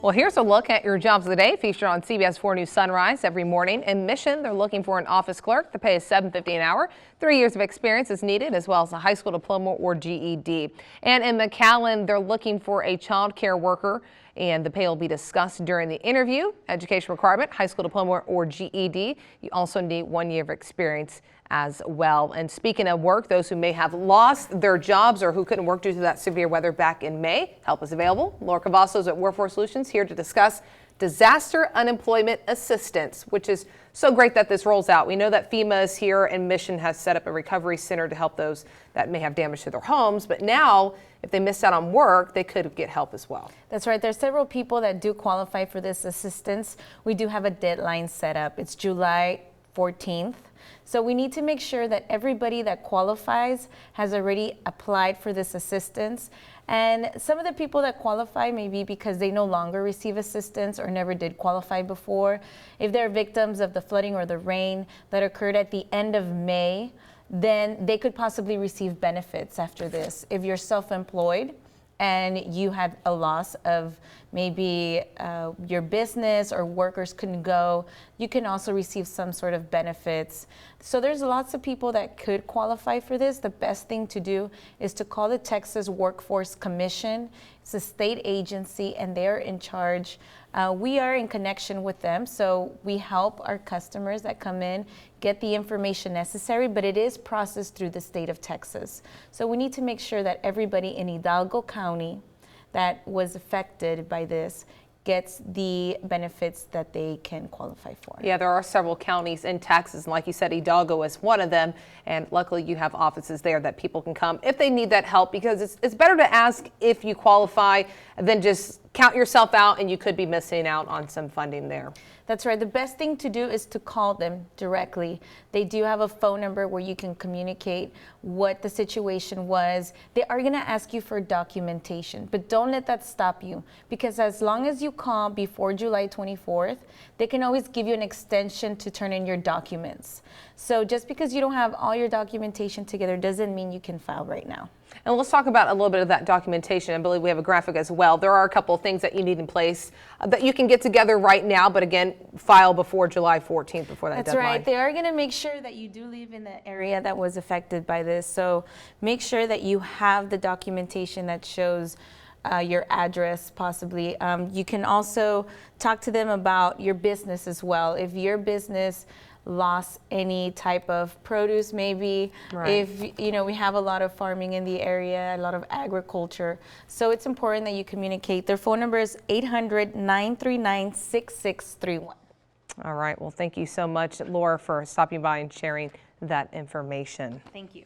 Well, here's a look at your jobs of the day featured on CBS 4 News Sunrise every morning. In Mission, they're looking for an office clerk. The pay is $7.50 an hour. 3 years of experience is needed, as well as a high school diploma or GED. And in McAllen, they're looking for a child care worker, and the pay will be discussed during the interview. Education requirement, high school diploma or GED. You also need 1 year of experience as well. And speaking of work, those who may have lost their jobs or who couldn't work due to that severe weather back in May, help is available. Laura Cavazos at Workforce Solutions here to discuss disaster unemployment assistance, which is so great that this rolls out. We know that FEMA is here and Mission has set up a recovery center to help those that may have damage to their homes. But now, if they missed out on work, they could get help as well. That's right. There's several people that do qualify for this assistance. We do have a deadline set up. It's July 14th. So we need to make sure that everybody that qualifies has already applied for this assistance. And some of the people that qualify may be because they no longer receive assistance or never did qualify before. If they're victims of the flooding or the rain that occurred at the end of May, then they could possibly receive benefits after this. If you're self-employed and you had a loss of maybe your business or workers couldn't go, you can also receive some sort of benefits. So there's lots of people that could qualify for this. The best thing to do is to call the Texas Workforce Commission. It's a state agency and they're in charge. We are in connection with them, so we help our customers that come in get the information necessary, but it is processed through the state of Texas. So we need to make sure that everybody in Hidalgo County that was affected by this gets the benefits that they can qualify for. Yeah, there are several counties in Texas, and like you said, Hidalgo is one of them, and luckily you have offices there that people can come if they need that help, because it's better to ask if you qualify than just count yourself out and you could be missing out on some funding there. That's right. The best thing to do is to call them directly. They do have a phone number where you can communicate what the situation was. They are going to ask you for documentation, but don't let that stop you, because as long as you call before July 24th, they can always give you an extension to turn in your documents. So just because you don't have all your documentation together doesn't mean you can file right now. And let's talk about a little bit of that documentation. I believe we have a graphic as well. There are a couple of things that you need in place that you can get together right now, but again, file before July 14th, before that deadline. That's right. They are going to make sure that you do live in the area that was affected by this. So make sure that you have the documentation that shows your address, possibly. You can also talk to them about your business as well. If your business lost any type of produce, maybe. Right. If we have a lot of farming in the area, a lot of agriculture, so it's important that you communicate. Their phone number is 800-939-6631. All right, well, thank you so much, Laura, for stopping by and sharing that information. Thank you.